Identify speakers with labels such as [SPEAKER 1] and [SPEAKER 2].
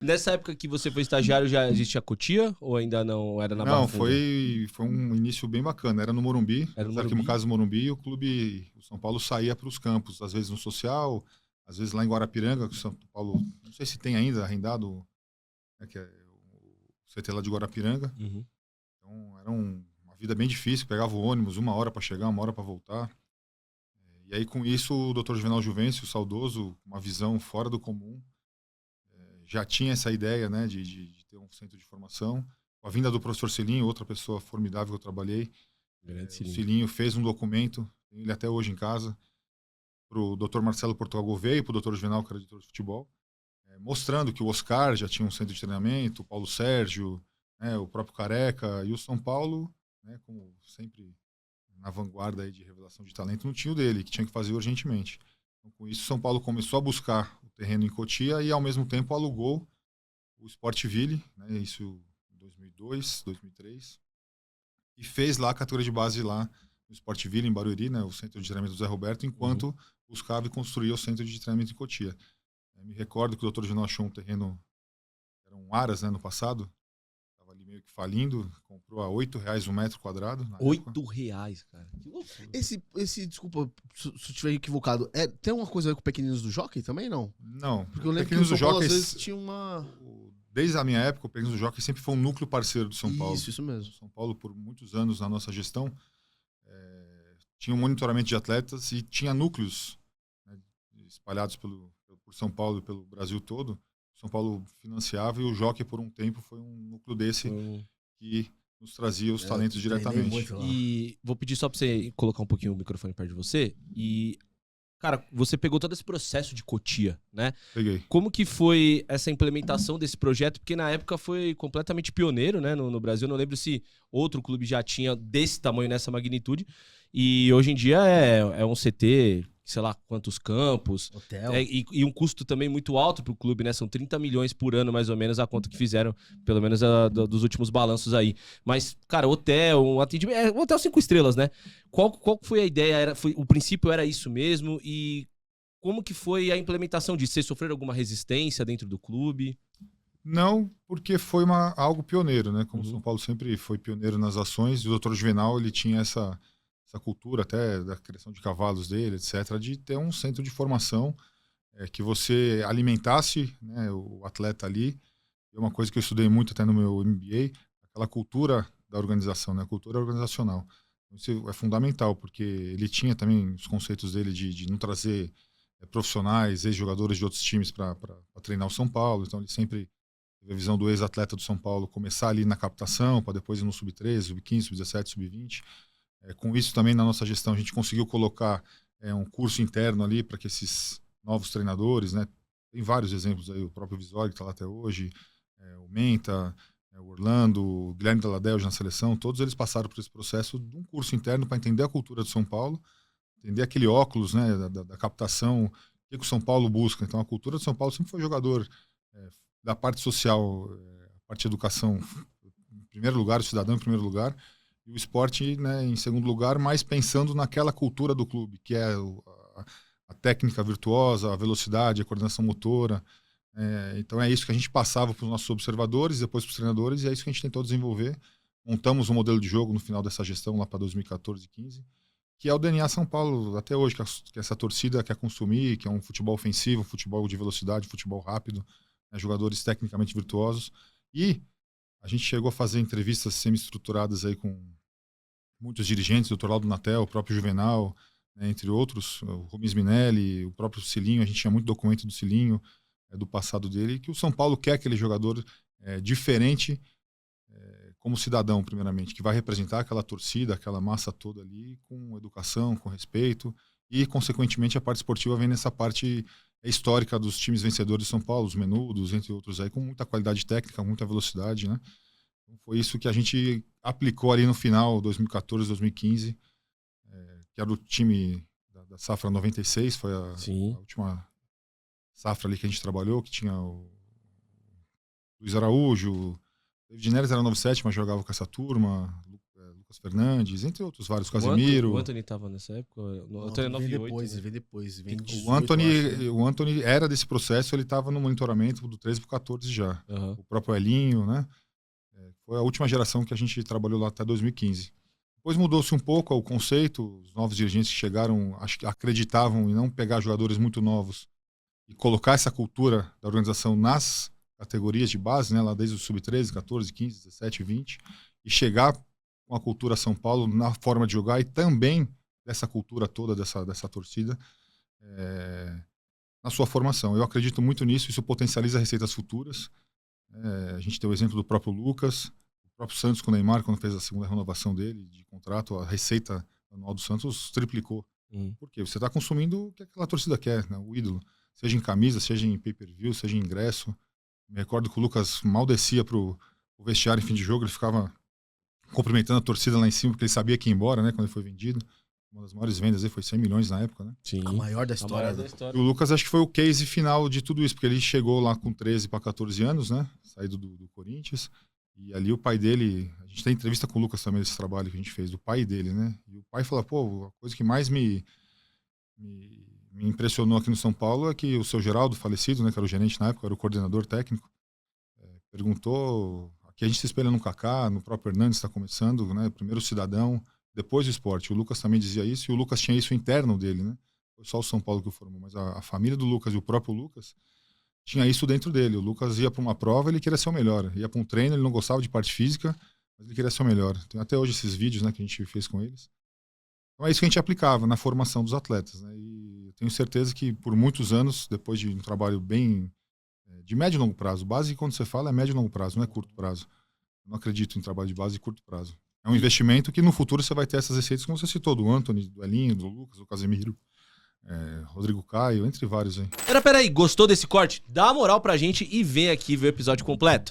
[SPEAKER 1] Nessa época que você foi estagiário, já existia Cotia? Ou ainda não era na Barra
[SPEAKER 2] Não,
[SPEAKER 1] Funda?
[SPEAKER 2] foi um início bem bacana. Era no Morumbi,
[SPEAKER 1] Era no
[SPEAKER 2] nas
[SPEAKER 1] Morumbi?
[SPEAKER 2] arquibancadas do Morumbi, o São Paulo saía para os campos, às vezes no social, às vezes lá em Guarapiranga, que o São Paulo, não sei se tem ainda arrendado, né, que é o CT lá de Guarapiranga.
[SPEAKER 1] Uhum.
[SPEAKER 2] Então era uma vida bem difícil, pegava o ônibus 1 hora para chegar, 1 hora para voltar. E aí com isso o Dr. Juvenal Juvencio, saudoso, uma visão fora do comum, já tinha essa ideia, né, de ter um centro de formação. Com a vinda do professor Cilinho, outra pessoa formidável que eu trabalhei,
[SPEAKER 1] Grande
[SPEAKER 2] o
[SPEAKER 1] Cilinho.
[SPEAKER 2] Cilinho fez um documento, tem ele até hoje em casa, para o Dr. Marcelo Portugal Gouveia e para o Dr. Juvenal, que era editor de futebol, mostrando que o Oscar já tinha um centro de treinamento, o Paulo Sérgio, né, o próprio Careca, e o São Paulo, né, como sempre na vanguarda aí de revelação de talento, não tinha o dele, que tinha que fazer urgentemente. Então, com isso, São Paulo começou a buscar o terreno em Cotia e, ao mesmo tempo, alugou o Sportville, né, isso em 2002, 2003, e fez lá a categoria de base lá no Sportville, em Barueri, né, o centro de treinamento do Zé Roberto, enquanto buscava e construía o centro de treinamento em Cotia. Me recordo que o Dr. Gino achou um terreno, era um Aras, né, no passado, estava ali meio que falindo, comprou a R$ 8 um metro quadrado na época.
[SPEAKER 1] R$ 8, cara. Que loucura.
[SPEAKER 3] Desculpa se eu estiver equivocado, tem uma coisa a ver com o Pequeninos do Jockey também, não?
[SPEAKER 2] Não,
[SPEAKER 3] Porque eu lembro que o
[SPEAKER 2] Pequeninos do
[SPEAKER 3] São Paulo às
[SPEAKER 2] Jockeys,
[SPEAKER 3] vezes tinha uma...
[SPEAKER 2] desde a minha época, o Pequeninos do Jockey sempre foi um núcleo parceiro do São Paulo.
[SPEAKER 3] Isso mesmo.
[SPEAKER 2] São Paulo, por muitos anos na nossa gestão, tinha um monitoramento de atletas e tinha núcleos, né, espalhados por São Paulo e pelo Brasil todo. São Paulo financiava e o Jockey, por um tempo, foi um núcleo desse que nos trazia os talentos diretamente.
[SPEAKER 1] E vou pedir só pra você colocar um pouquinho o microfone perto de você. E, cara, você pegou todo esse processo de Cotia, né?
[SPEAKER 2] Peguei.
[SPEAKER 1] Como que foi essa implementação desse projeto? Porque na época foi completamente pioneiro, né, no Brasil. Eu não lembro se outro clube já tinha desse tamanho, nessa magnitude. E hoje em dia é um CT, sei lá quantos campos.
[SPEAKER 3] Hotel.
[SPEAKER 1] E um custo também muito alto pro clube, né? São 30 milhões por ano, mais ou menos, a conta que fizeram, pelo menos dos últimos balanços aí. Mas, cara, hotel, um atendimento. Um hotel 5 estrelas, né? Qual foi a ideia? O princípio era isso mesmo? E como que foi a implementação disso? Vocês sofreram alguma resistência dentro do clube?
[SPEAKER 2] Não, porque foi algo pioneiro, né? Como o São Paulo sempre foi pioneiro nas ações, e o Dr. Juvenal, ele tinha essa cultura até da criação de cavalos dele, etc., de ter um centro de formação que você alimentasse, né, o atleta ali. É uma coisa que eu estudei muito até no meu MBA, aquela cultura da organização, né? A cultura organizacional. Isso é fundamental, porque ele tinha também os conceitos dele de não trazer profissionais, ex-jogadores de outros times para treinar o São Paulo. Então ele sempre teve a visão do ex-atleta do São Paulo começar ali na captação, para depois ir no sub-13, sub-15, sub-17, sub-20. Com isso também na nossa gestão a gente conseguiu colocar um curso interno ali para que esses novos treinadores, né? Tem vários exemplos aí, o próprio Visório que está lá até hoje, o Menta, o Orlando, o Guilherme Dalladé hoje na seleção, todos eles passaram por esse processo de um curso interno para entender a cultura do São Paulo, entender aquele óculos, né, da captação, o que o São Paulo busca. Então a cultura do São Paulo sempre foi jogador da parte social, a parte de educação em primeiro lugar, o cidadão em primeiro lugar, e o esporte, né, em segundo lugar, mas pensando naquela cultura do clube, que é a técnica virtuosa, a velocidade, a coordenação motora. Então é isso que a gente passava para os nossos observadores, depois para os treinadores, e é isso que a gente tentou desenvolver. Montamos um modelo de jogo no final dessa gestão, lá para 2014 e 2015, que é o DNA São Paulo até hoje, que essa torcida quer consumir, que é um futebol ofensivo, um futebol de velocidade, um futebol rápido, né, jogadores tecnicamente virtuosos. E a gente chegou a fazer entrevistas semi-estruturadas aí com muitos dirigentes, o Dr. Laudo Natel, o próprio Juvenal, né, entre outros, o Rubens Minelli, o próprio Cilinho. A gente tinha muito documento do Cilinho, do passado dele, que o São Paulo quer aquele jogador diferente como cidadão, primeiramente, que vai representar aquela torcida, aquela massa toda ali, com educação, com respeito, e, consequentemente, a parte esportiva vem nessa parte histórica dos times vencedores de São Paulo, os Menudos, entre outros aí, com muita qualidade técnica, muita velocidade, né? Então, foi isso que a gente aplicou ali no final, 2014, 2015, que era o time da safra 96, foi a última safra ali que a gente trabalhou, que tinha o Luiz Araújo, o David Neres era 97, mas jogava com essa turma, Lucas Fernandes, entre outros vários,
[SPEAKER 1] O
[SPEAKER 2] Casemiro.
[SPEAKER 1] Antony tava nessa época? O
[SPEAKER 3] Não,
[SPEAKER 1] Antony é
[SPEAKER 3] vem
[SPEAKER 1] 98,
[SPEAKER 3] depois,
[SPEAKER 1] né?
[SPEAKER 3] vem depois. Vem
[SPEAKER 2] O
[SPEAKER 3] 18,
[SPEAKER 2] Antony,
[SPEAKER 3] eu acho, né?
[SPEAKER 2] o Antony era desse processo, ele estava no monitoramento do 13 pro 14 já.
[SPEAKER 1] Aham.
[SPEAKER 2] O próprio Elinho, né? Foi a última geração que a gente trabalhou lá até 2015. Depois mudou-se um pouco o conceito, os novos dirigentes que chegaram, acho que acreditavam em não pegar jogadores muito novos e colocar essa cultura da organização nas categorias de base, né, lá desde o sub-13, 14, 15, 17, 20, e chegar com a cultura São Paulo na forma de jogar e também dessa cultura toda, dessa torcida, na sua formação. Eu acredito muito nisso, isso potencializa receitas futuras. A gente tem o exemplo do próprio Lucas, o próprio Santos com o Neymar, quando fez a segunda renovação dele de contrato, a receita anual do Santos triplicou. Por quê? Você está consumindo o que aquela torcida quer, né? O ídolo. Seja em camisa, seja em pay-per-view, seja em ingresso. Me recordo que o Lucas mal descia pro vestiário em fim de jogo, ele ficava cumprimentando a torcida lá em cima, porque ele sabia que ia embora, né? Quando ele foi vendido. Uma das maiores vendas aí foi 100 milhões na época, né?
[SPEAKER 1] Sim.
[SPEAKER 3] A maior da
[SPEAKER 1] A
[SPEAKER 3] história.
[SPEAKER 1] maior da
[SPEAKER 3] né?
[SPEAKER 1] história.
[SPEAKER 2] E o Lucas acho que foi o case final de tudo isso, porque ele chegou lá com 13 para 14 anos, né? Saído do Corinthians. E ali o pai dele, a gente tem entrevista com o Lucas também desse trabalho que a gente fez, do pai dele, né? E o pai fala, pô, a coisa que mais me impressionou aqui no São Paulo é que o seu Geraldo, falecido, né? Que era o gerente na época, era o coordenador técnico, perguntou, aqui a gente se espelha no Kaká, no próprio Hernandes está começando, né? Primeiro cidadão, depois o esporte. O Lucas também dizia isso, e o Lucas tinha isso interno dele, né? Foi só o São Paulo que o formou, mas a família do Lucas e o próprio Lucas tinha isso dentro dele. O Lucas ia para uma prova, ele queria ser o melhor. Ia para um treino, ele não gostava de parte física, mas ele queria ser o melhor. Tem até hoje esses vídeos, né, que a gente fez com eles. Então é isso que a gente aplicava na formação dos atletas, né? E eu tenho certeza que por muitos anos, depois de um trabalho bem de médio e longo prazo, base quando você fala é médio e longo prazo, não é curto prazo. Eu não acredito em trabalho de base de curto prazo. É um investimento que no futuro você vai ter essas receitas, como você citou, do Antony, do Elinho, do Lucas, do Casemiro, Rodrigo Caio, entre vários aí.
[SPEAKER 1] Peraí, gostou desse corte? Dá uma moral pra gente e vem aqui ver o episódio completo.